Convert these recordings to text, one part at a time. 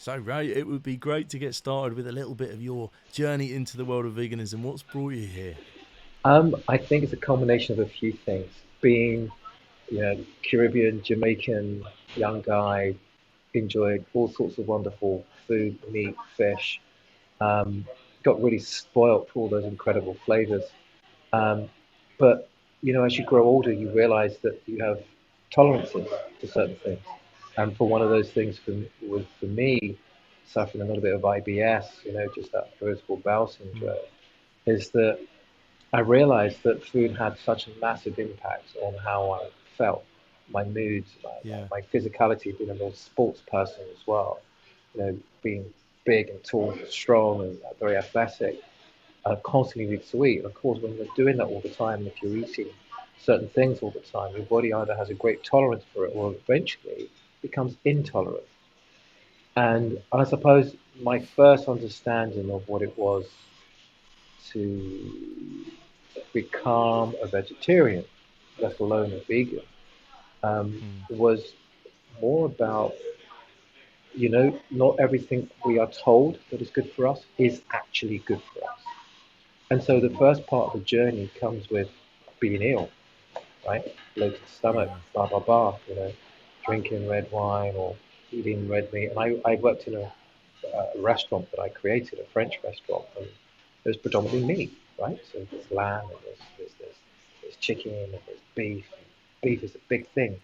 So, Ray, it would be great to get started with a little bit of your journey into the world of veganism. What's brought you here? I think it's a combination of a few things. Being, Caribbean, Jamaican, young guy, enjoyed all sorts of wonderful food, meat, fish. Um, got really spoilt for all those incredible flavors. Um, but as you grow older, you realize that you have tolerances to certain things. And for one of those things for me, suffering a little bit of IBS, just that irritable bowel Mm, syndrome, is that I realized that food had such a massive impact on how I felt, my moods, yeah. my physicality, being a real sports person as well. Being big and tall and strong and very athletic, I constantly need to eat. And of course, when you're doing that all the time, if you're eating certain things all the time, your body either has a great tolerance for it or eventually becomes intolerant. And Mm, I suppose my first understanding of what it was to become a vegetarian, let alone a vegan, mm, was more about, not everything we are told that is good for us is actually good for us. And so the mm, first part of the journey comes with being ill, right? Bloated stomach, yeah. blah, blah, blah, drinking red wine or eating red meat. And I worked in a restaurant that I created, a French restaurant, and it was predominantly meat, right? So there's lamb, and there's chicken, and there's beef. Beef is a big thing.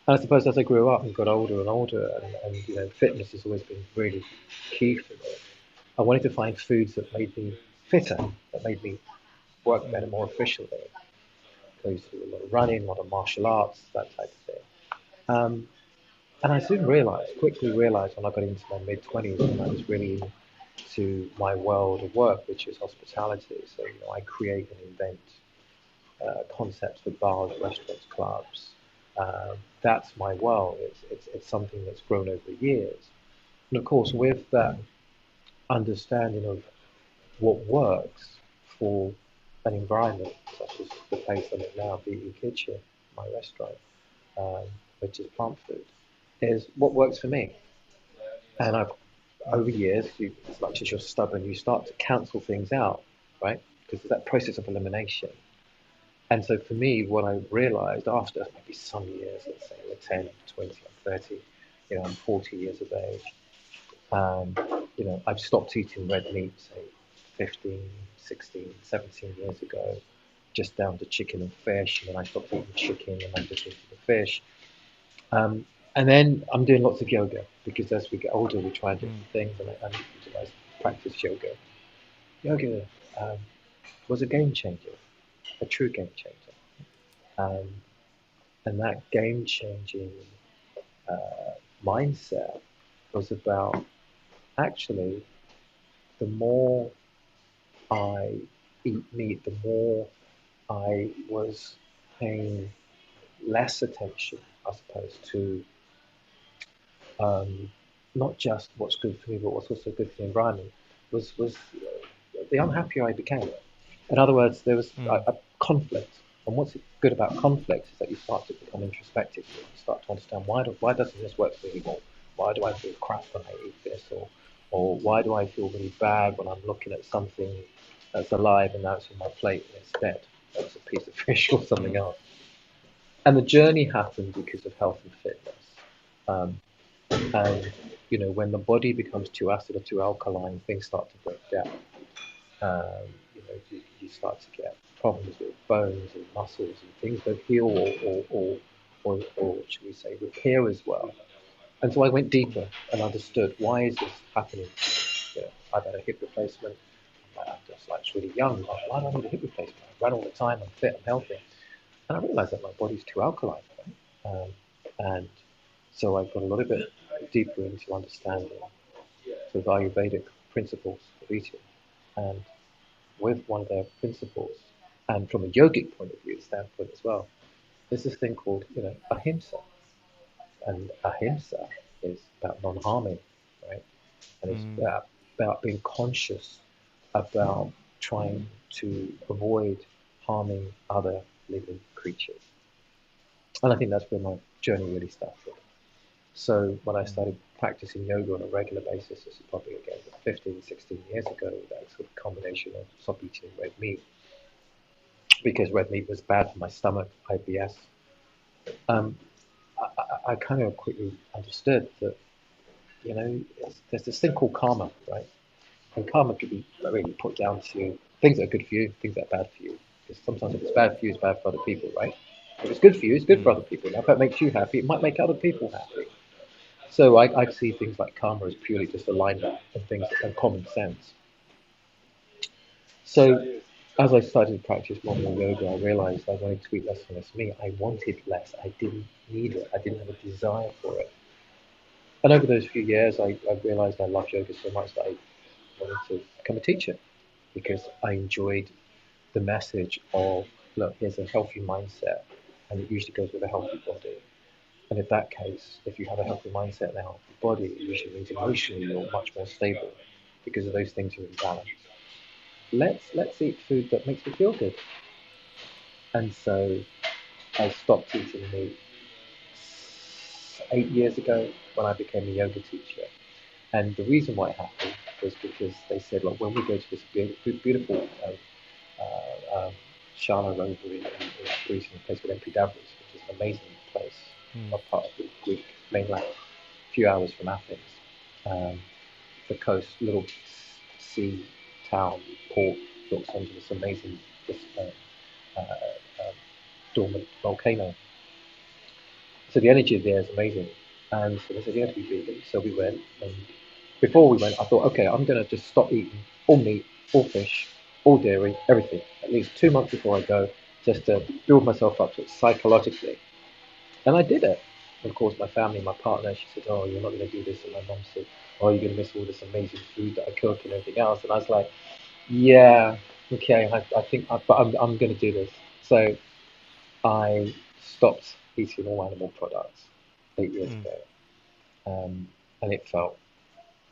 And I suppose as I grew up and got older and older, and fitness has always been really key for me. I wanted to find foods that made me fitter, that made me work better, Mm, more efficiently. So I used to do a lot of running, a lot of martial arts, that type of thing. Um, and I soon realized, quickly realized when I got into my mid 20s, and I was really into my world of work, which is hospitality. So, I create and invent concepts for bars, restaurants, clubs. That's my world. It's something that's grown over the years. And of course, with that understanding of what works for an environment, such as the place I'm in now, BE Kitchen, my restaurant, um, which is plant food, is what works for me. And I've over mm, years, as much as you're stubborn, you start to cancel things out, right? Because there's that process of elimination. And so for me, what I realized after maybe some years, let's say we're 10, 20, I'm 30, I'm 40 years of age, um, I've stopped eating red meat, say 15, 16, 17 years ago, just down to chicken and fish. And then I stopped eating chicken and I just eating the fish. Um, and then I'm doing lots of yoga because as we get older, we try different mm, things and I practice yoga. Yoga um, was a game changer, a true game changer. Um, and that game changing mindset was about actually the more I eat meat, the more I was paying less attention, I suppose, to um, not just what's good for me, but what's also good for the environment. Was the unhappier I became. In other words, there was mm, a conflict. And what's good about conflict is that you start to become introspective. You start to understand why doesn't this work for me, or why do I feel crap when I eat this, or why do I feel really bad when I'm looking at something that's alive and now it's on my plate and it's dead. That's a piece of fish or something mm, else. And the journey happened because of health and fitness. Um, and when the body becomes too acid or too alkaline, things start to break down. You start to get problems with bones and muscles and things don't heal or should we say repair as well. And so I went mm, deeper and understood why is this happening. I've had a hip replacement. I'm just like really young. Like, why do I need a hip replacement? I run all the time. I'm fit. I'm healthy. And I realized that my body's too alkaline. Right? And so I got a little bit deeper into understanding the Ayurvedic principles of eating. And with one of their principles, and from a yogic point of view, standpoint as well, there's this thing called, ahimsa. And ahimsa is about non-harming, right? And it's mm, about being conscious about trying to avoid harming other living creatures. And I think that's where my journey really started. So when I Mm. started practicing yoga on a regular basis, this is probably again 15, 16 years ago, that sort of combination of stop eating red meat because red meat was bad for my stomach, IBS. Um, I kind of quickly understood that, there's this thing called karma, right? And karma could be really put down to things that are good for you, things that are bad for you. Because sometimes if it's bad for you, it's bad for other people, right? If it's good for you, it's good for Mm. other people. Now, if that makes you happy, it might make other people happy. So I see things like karma as purely just alignment and things and common sense. So as I started to practice more and more yoga, I realized I wanted to eat less and less meat. I wanted less. I didn't need it. I didn't have a desire for it. And over those few years, I realized I loved yoga so much that I wanted to become a teacher because I enjoyed the message of, look, here's a healthy mindset, and it usually goes with a healthy body. And in that case, if you have a healthy mindset and a healthy body, it usually means emotionally you're much more stable because of those things are in balance. Let's eat food that makes me feel good. And so I stopped eating meat 8 years ago when I became a yoga teacher. And the reason why it happened was because they said, look, when we go to this beautiful Shala over in Greece, in a place called Empidavros, which is an amazing place, Mm. a part of the Greek mainland, a few hours from Athens. Um, the coast, little sea town, port, looks onto this amazing uh, dormant volcano. So the energy there is amazing. And so they said, you have to be vegan. So we went. And before we went, I thought, okay, I'm going to just stop eating all meat, all fish, all dairy, everything, at least 2 months before I go, just to build myself up to it psychologically. And I did it. Of course, my family, my partner, she said, oh, you're not going to do this. And my mum said, oh, you're going to miss all this amazing food that I cook and everything else. And I was like, yeah, okay, I think, but I'm going to do this. So I stopped eating all animal products 8 years Mm. ago, and it felt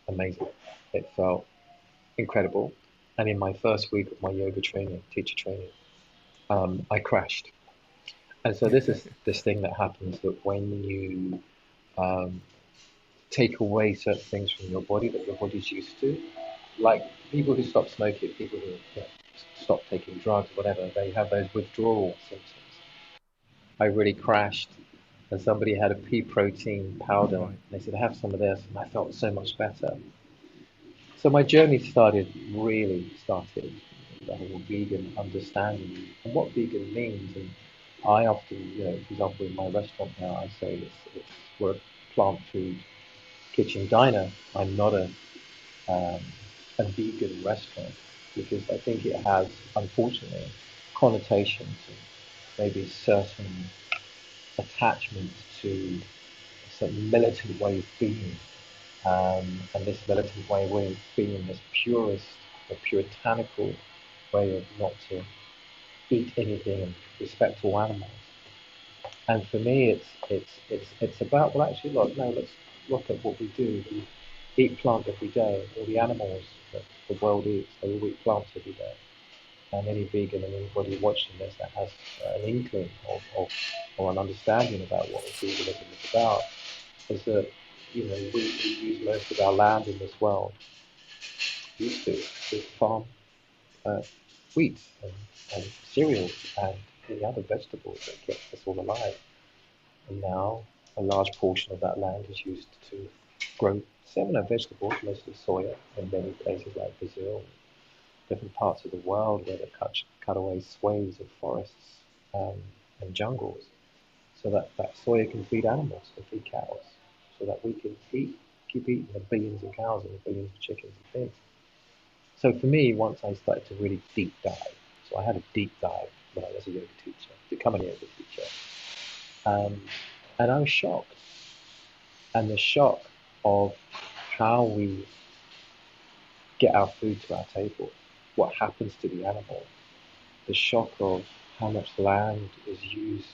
amazing. It felt incredible. And in my first week of my yoga training, teacher training, I crashed. And so this is this thing that happens that when you um, take away certain things from your body that your body's used to, like people who stop smoking, people who stop taking drugs, whatever, they have those withdrawal symptoms. I really crashed, and somebody had a pea protein powder. And Right. they said, have some of this, and I felt so much better. So my journey really started, the whole vegan understanding and what vegan means. And I often, for example, in my restaurant now, I say we're a plant food kitchen diner. I'm not um, a vegan restaurant because I think it has, unfortunately, connotations and maybe certain attachment to a certain militant way of being. And this militant way of being, this purist or puritanical way of not to eat anything and respect all animals. And for me, it's about, well, actually, look, no, let's look at what we do. We eat plant every day. All the animals that the world eats, they all eat plants every day. And any vegan and anybody watching this that has an inkling or an understanding about what veganism is about is that we use most of our land in this world used to farm uh, wheat and cereals and any other vegetables that kept us all alive. And now a large portion of that land is used to grow similar vegetables, mostly soya, in many places like Brazil, different parts of the world where they cut away swathes of forests um, and jungles so that soya can feed animals, can feed cows, so that we can keep eating the billions of cows and the billions of chickens and pigs. So for me, once I started to really deep dive, so I had a deep dive when I was a yoga teacher, becoming a yoga teacher, um, and I was shocked. And the shock of how we get our food to our table, what happens to the animal, the shock of how much land is used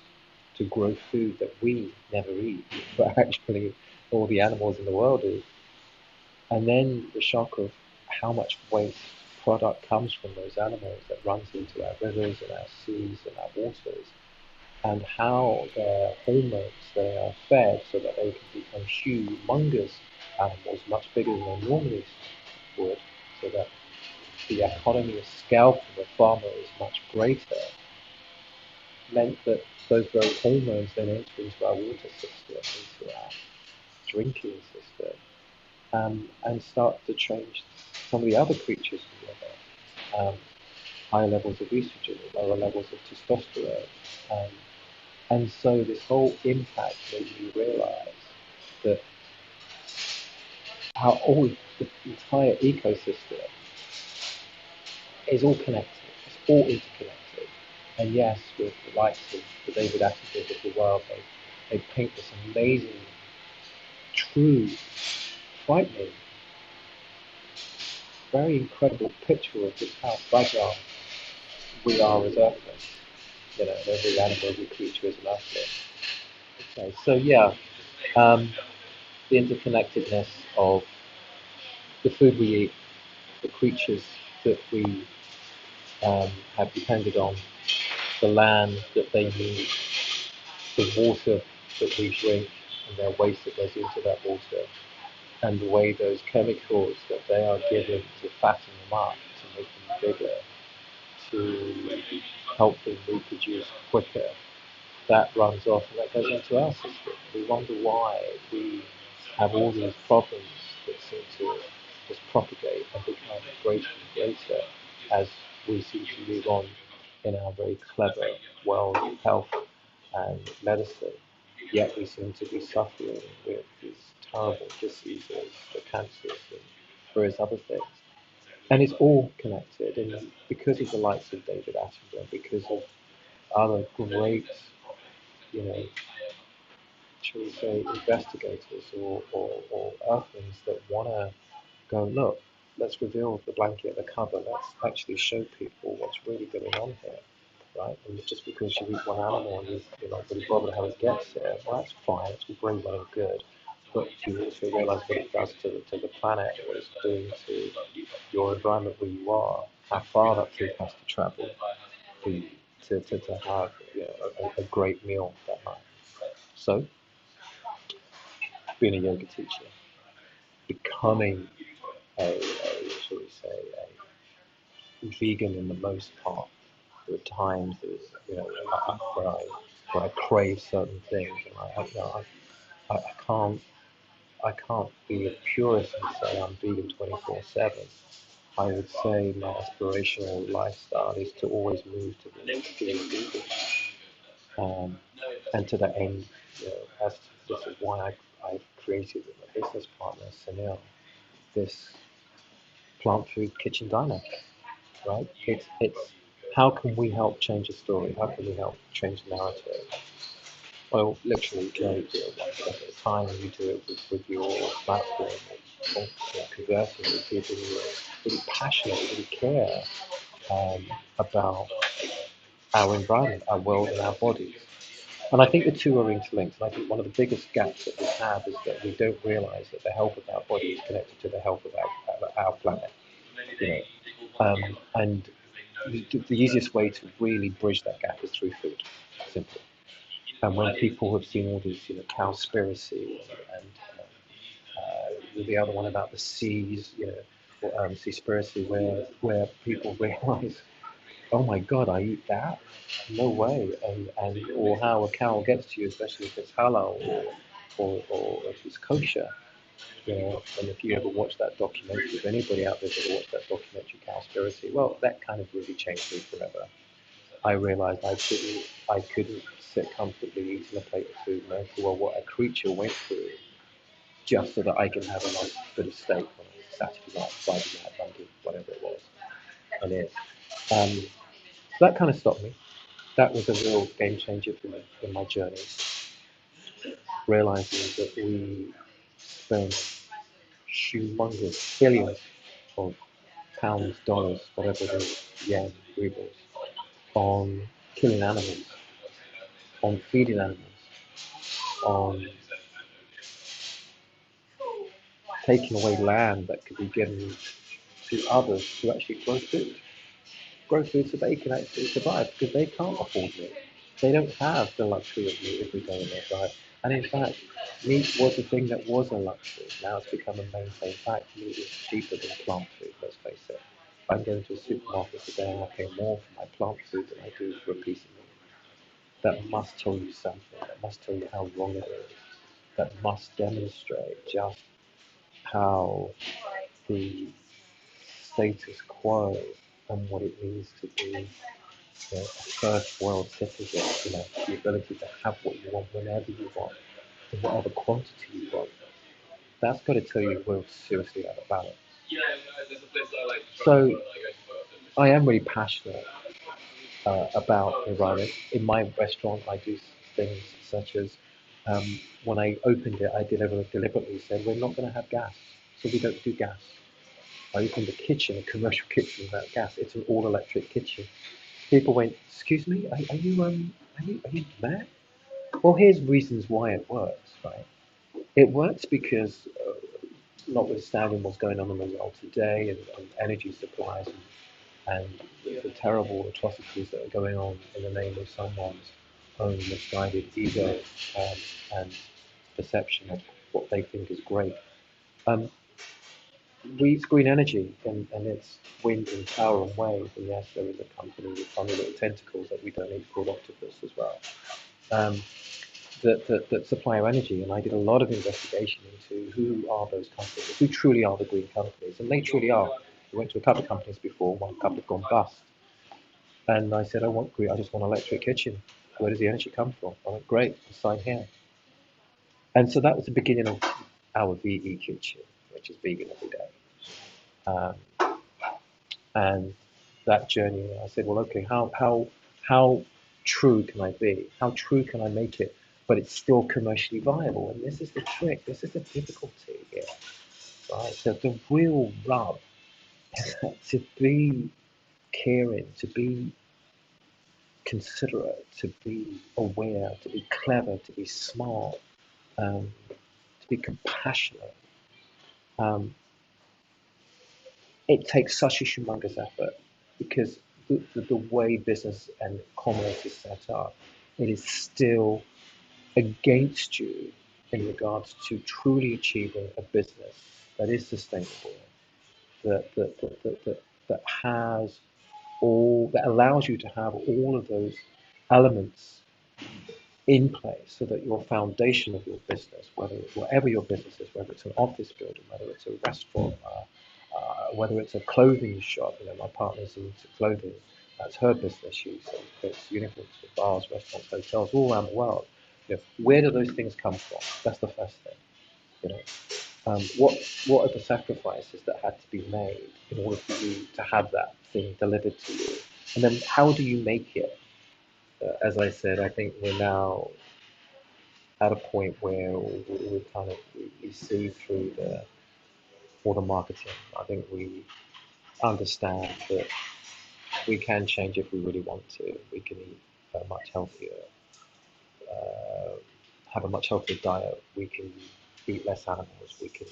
to grow food that we never eat, but actually all the animals in the world eat. And then the shock of how much waste product comes from those animals that runs into our rivers and our seas and our waters. and how their hormones they are fed so that they can become humongous animals, much bigger than they normally would, so that the economy of scale for the farmer is much greater, meant that those very hormones then enter into our water system, into our drinking system, and start to change some of the other creatures in the river. Higher levels of estrogen, lower levels of testosterone. Um, and so this whole impact made me realize that how all the entire ecosystem is all connected, it's all interconnected. And yes, with the likes of the David Attenborough of the world, they paint this amazing, true, frightening, very incredible picture of just how fragile we are as Earthlings. You know, every animal, every creature is an Earthling. Okay, so yeah, um, the interconnectedness of the food we eat, the creatures that we have depended on, the land that they need, the water that we drink, and their waste that goes into that water, and the way those chemicals that they are given to fatten them up, to make them bigger, to help them reproduce quicker, that runs off and that goes into our system. We wonder why we have all these problems that seem to just propagate and become greater and greater as we seem to move on in our very clever world of health and medicine. Yet we seem to be suffering with these terrible diseases, the cancers and various other things. And it's all connected. And because of the likes of David Attenborough, because of other great, you know, shall we say, investigators or earthlings that want to go, look, let's reveal the blanket and the cover. Let's actually show people what's really going on here, right? And just because you eat one animal and you're not really bothered how it gets there, well, that's fine. It's all very well and good. But you also realise what it does to the planet, what it's doing to your environment where you are, how far that food has to travel for you to have, you know, a great meal that night. So, being a yoga teacher, becoming shall we say, a vegan in the most part. There are times that, you know, where I crave certain things, and I can't be a purist and say I'm vegan 24/7. I would say my aspirational lifestyle is to always move to being vegan, and to that end, you know, this is why I've created with my business partner Sunil this plant food kitchen diner, right? It's how can we help change a story? How can we help change the narrative? Well, literally, you can only do it one step at a time, and you do it with your platform or conversing with people who are really passionate, really care about our environment, our world, and our bodies. And I think the two are interlinked. And I think one of the biggest gaps that we have is that we don't realise that the health of our body is connected to the health of our planet. You know, and the easiest way to really bridge that gap is through food, simply. And when people have seen all these, you know, cowspiracy and the other one about the seas, you know, or, seaspiracy, where people realise, oh my God, I eat that? No way. And or how a cow gets to you, especially if it's halal or if it's kosher. You know, and if you ever watch that documentary, if anybody out there's ever watched that documentary, Cowspiracy, well, that kind of really changed me forever. I realised I couldn't sit comfortably eating a plate of food no matter what a creature went through just so that I can have a nice bit of steak on a Saturday night, Friday night, Monday, whatever it was. And so that kind of stopped me. That was a real game changer for me in my journey. Realising that we spend humongous billions of pounds, dollars, whatever it is, yen, rubles, on killing animals, on feeding animals, on taking away land that could be given to others to actually grow food so they can actually survive because they can't afford it. They don't have the luxury of meat every day in their diet. And in fact, meat was a thing that was a luxury. Now it's become a mainstay fact. Meat is cheaper than plant food, let's face it. If I go into a supermarket today and I pay more for my plant food than I do for a piece of meat, that must tell you something. That must tell you how wrong it is. That must demonstrate just how the status quo and what it means to be, a first world citizen, the ability to have what you want whenever you want, in whatever quantity you want. That's got to tell you we're seriously out of balance. So I am really passionate about environment. In my restaurant, I do things such as when I opened it, I deliberately said we're not going to have gas, so we don't do gas. I opened the kitchen, a commercial kitchen without gas. It's an all-electric kitchen. People went, "Excuse me, are you mad?" Well, here's reasons why it works, right? It works because, notwithstanding what's going on in the world today and energy supplies and the terrible atrocities that are going on in the name of someone's own misguided ego um, and perception of what they think is great. Um, we use green energy and it's wind and power and wave. And yes, there is a company with funny little tentacles that we donate called Octopus as well. Um, that supply our energy. And I did a lot of investigation into who are those companies, who truly are the green companies, and they truly are. I went to a couple of companies before, one couple have gone bust. And I said, I want green, I just want an electric kitchen. Where does the energy come from? I went, great, sign here. And so that was the beginning of our VE kitchen, which is vegan every day. Um, and that journey, I said, well, okay, how true can I be? How true can I make it? But it's still commercially viable. And this is the trick. This is the difficulty here, right? The real rub is that to be caring, to be considerate, to be aware, to be clever, to be smart, to be compassionate. Um, it takes such a humongous effort because the way business and commerce is set up, it is still against you in regards to truly achieving a business that is sustainable, that has that allows you to have all of those elements in place so that your foundation of your business, whatever your business is, whether it's an office building, whether it's a restaurant, whether it's a clothing shop, my partner's into clothing, that's her business. She creates uniforms for bars, restaurants, hotels all around the world. Where do those things come from? That's the first thing. You know, what are the sacrifices that had to be made in order for you to have that thing delivered to you? And then how do you make it? As I said, I think we're now at a point where we kind of we see through all the marketing. I think we understand that we can change if we really want to. We can eat a much healthier, uh, have a much healthier diet. We can eat less animals. We can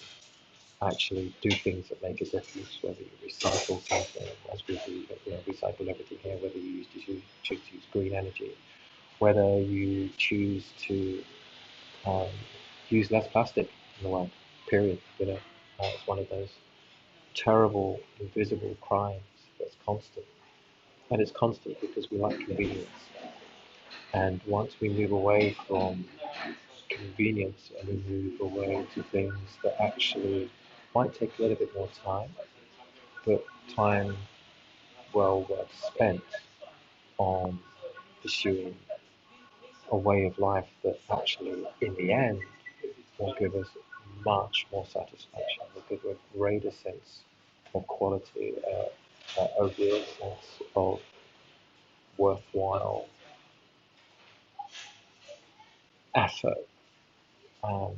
actually do things that make a difference. Whether you recycle something, as we do, recycle everything here. Whether you choose to use green energy, whether you choose to um, use less plastic in the world. Period. It's one of those terrible, invisible crimes that's constant, and it's constant because we like convenience. And once we move away from convenience and we move away to things that actually might take a little bit more time, but time well worth spent on pursuing a way of life that actually, in the end, will give us much more satisfaction, will give a greater sense of quality, a real sense of worthwhile effort, um,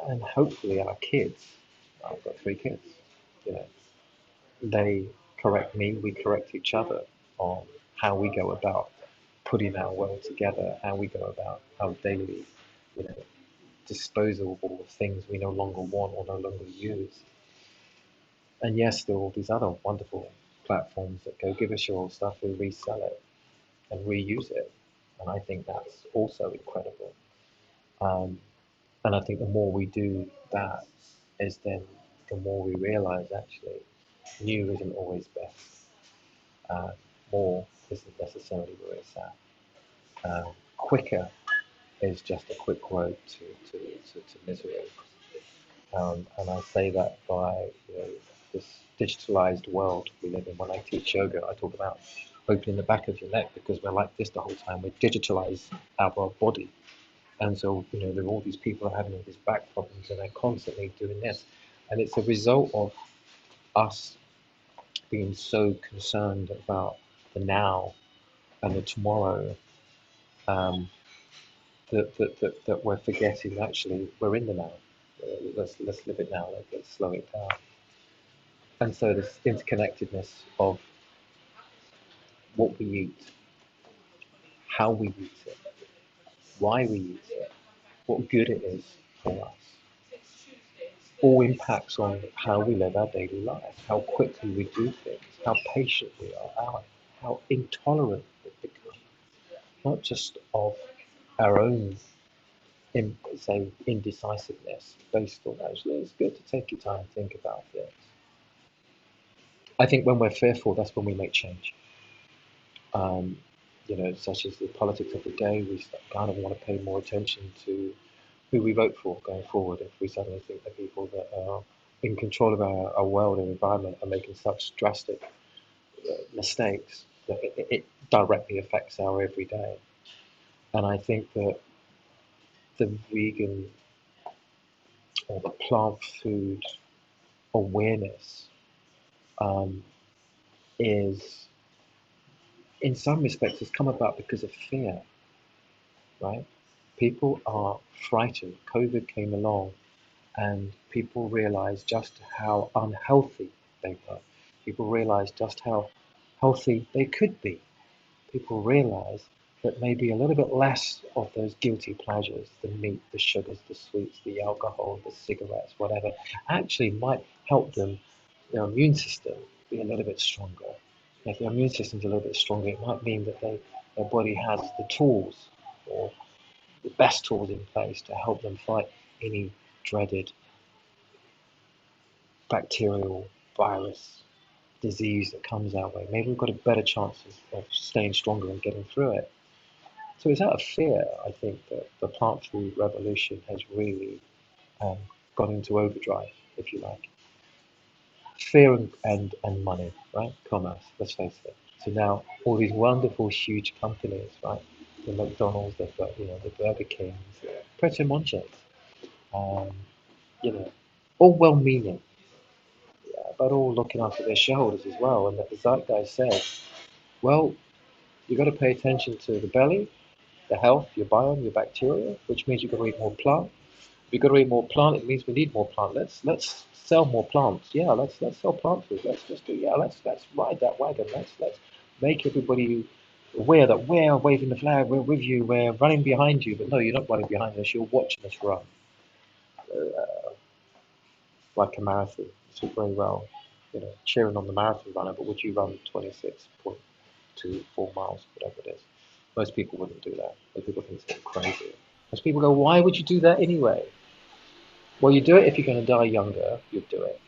and hopefully our kids. I've got three kids. You know, they correct me, we correct each other on how we go about putting our world together, how we go about our daily, you know, disposable of things we no longer want or no longer use. And yes, there are all these other wonderful platforms that go give us your old stuff, we resell it. and reuse it. And I think that's also incredible. Um, and I think the more we do that, is then the more we realize actually new isn't always best. Uh, More isn't necessarily where it's at. Quicker is just a quick road to misery. And I say that by this digitalized world we live in. When I teach yoga, I talk about opening the back of your neck because we're like this the whole time. We digitalize our body. And so, there are all these people having all these back problems and they're constantly doing this. And it's a result of us being so concerned about the now and the tomorrow, that we're forgetting actually we're in the now. Let's live it now. Let's slow it down. And so this interconnectedness of what we eat, how we eat it, why we eat it, what good it is for us, all impacts on how we live our daily life, how quickly we do things, how patient we are, how intolerant we become, not just of our own say indecisiveness based on actually it's good to take your time and think about things. I think when we're fearful, that's when we make change. Um, Such as the politics of the day, we kind of want to pay more attention to who we vote for going forward. If we suddenly think that people that are in control of our world and environment are making such drastic mistakes, that it directly affects our everyday. And I think that the vegan or the plant food awareness um, is, in some respects, has come about because of fear, right? People are frightened. COVID came along and people realized just how unhealthy they were. People realized just how healthy they could be. People realized that maybe a little bit less of those guilty pleasures, the meat, the sugars, the sweets, the alcohol, the cigarettes, whatever, actually might help them, their immune system, be a little bit stronger. If their immune system's a little bit stronger, it might mean that their body has the tools or the best tools in place to help them fight any dreaded bacterial virus disease that comes our way. Maybe we've got a better chance of staying stronger and getting through it. So it's out of fear, I think, that the plant food revolution has really um, gone into overdrive, if you like. Fear and money, right? Commerce, let's face it. So now all these wonderful, huge companies, right? The McDonald's, the Burger Kings, Pret a Manger, um, you know, all well-meaning, but all looking after their shareholders as well. And that the zeitgeist says, well, you've got to pay attention to the belly, the health, your biome, your bacteria, which means you've got to eat more plant. If you've got to eat more plant, it means we need more plant. Let's sell more plants. Yeah, let's sell plant food. Let's just do let's ride that wagon. Let's make everybody aware that we're waving the flag, we're with you, we're running behind you. But no, you're not running behind us. You're watching us run like a marathon. So very well, cheering on the marathon runner. But would you run 26.24 miles, whatever it is? Most people wouldn't do that. Most people think it's crazy. Most people go, why would you do that anyway? Well, you do it if you're going to die younger, you'd do it.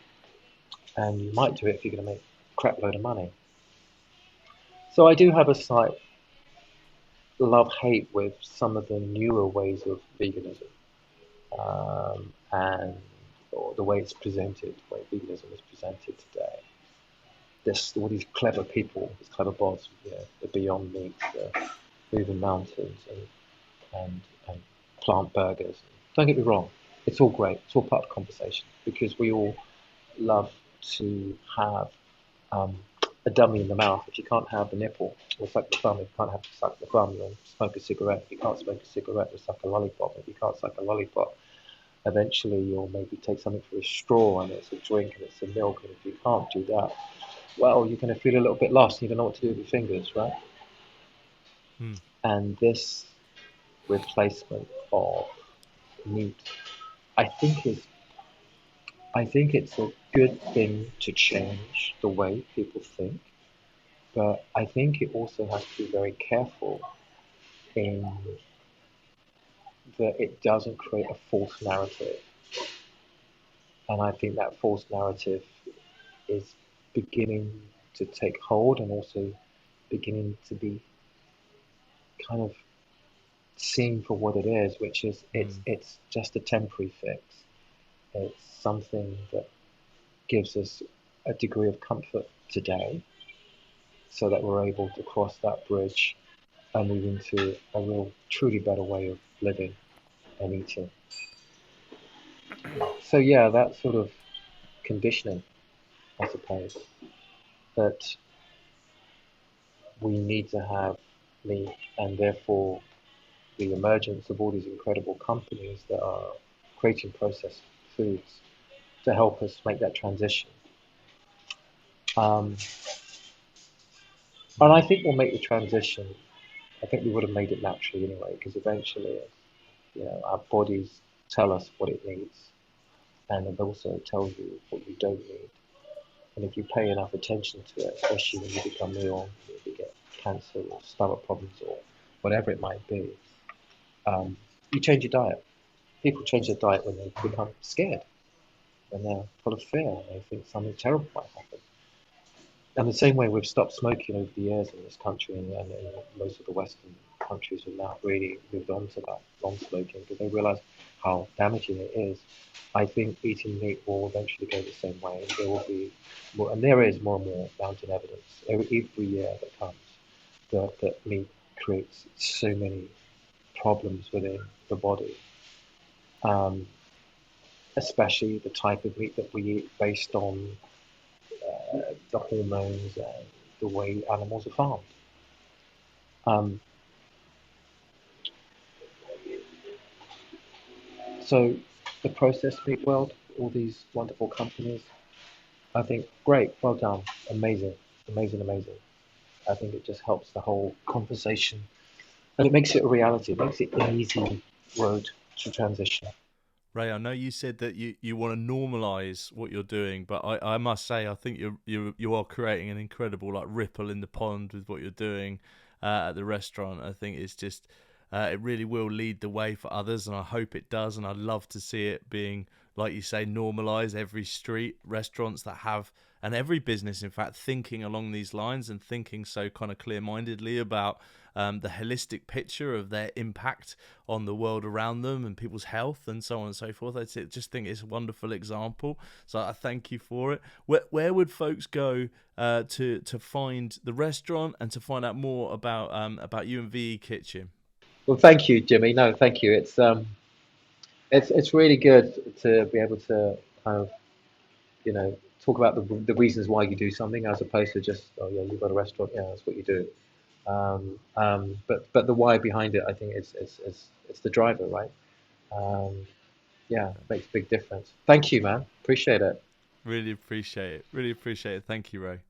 And you might do it if you're going to make a crap load of money. So I do have a slight love-hate with some of the newer ways of veganism, and or the way it's presented, the way veganism is presented today. There's all these clever people, these clever bots, the Beyond Meat, the Moving Mountains, and plant burgers. Don't get me wrong, it's all great. It's all part of the conversation because we all love to have um, a dummy in the mouth. If you can't have the nipple or suck the thumb, if you can't have to suck the thumb, you'll smoke a cigarette. If you can't smoke a cigarette, you'll suck a lollipop. If you can't suck a lollipop, eventually you'll maybe take something for a straw and it's a drink and it's a milk. And if you can't do that, well, you're going to feel a little bit lost. You don't know what to do with your fingers, right? Hmm. And this replacement of meat, I think is I think it's a good thing to change the way people think, But I think it also has to be very careful in that it doesn't create a false narrative. And I think that false narrative is beginning to take hold and also beginning to be kind of seen for what it is, which is Mm. it's just a temporary fix. It's something that gives us a degree of comfort today so that we're able to cross that bridge and move into a real, truly better way of living and eating. So, yeah, that sort of conditioning, I suppose, that we need to have meat, and therefore the emergence of all these incredible companies that are creating processed foods to help us make that transition. Um, and I think we'll make the transition. I think we would have made it naturally anyway, because eventually, our bodies tell us what it needs, and it also tells you what you don't need. And if you pay enough attention to it, especially when you become ill, if you get cancer or stomach problems or whatever it might be, you change your diet. People change their diet when they become scared, when they're full of fear, and they think something terrible might happen. And the same way we've stopped smoking over the years in this country, and most of the Western countries have now really moved on to that non-smoking because they realise how damaging it is. I think eating meat will eventually go the same way. There will be more, and there is more and more mounting evidence every year that comes that meat creates so many problems within the body, um, especially the type of meat that we eat based on the hormones and the way animals are farmed. Um, so the processed meat world, all these wonderful companies, I think great, well done, amazing, amazing, amazing. I think it just helps the whole conversation, and it makes it a reality. It makes it an easy road to transition. Ray, I know you said that you want to normalize what you're doing, but I must say I think you are creating an incredible like ripple in the pond with what you're doing at the restaurant. I think it's just it really will lead the way for others, and I hope it does. And I'd love to see it being, like you say, normalize every street restaurants that have, and every business, in fact, thinking along these lines and thinking so kind of clear-mindedly about the holistic picture of their impact on the world around them and people's health and so on and so forth. I just think it's a wonderful example. So I thank you for it. Where would folks go to find the restaurant and to find out more about you and VE Kitchen? Well, thank you, Jimmy. No, thank you. It's really good to be able to kind of talk about the reasons why you do something as opposed to just, oh yeah, you've got a restaurant, yeah, that's what you do. But the why behind it, I think it's the driver, right? Um, yeah, makes a big difference. Thank you, man. Appreciate it. Really appreciate it. Really appreciate it. Thank you, Ray.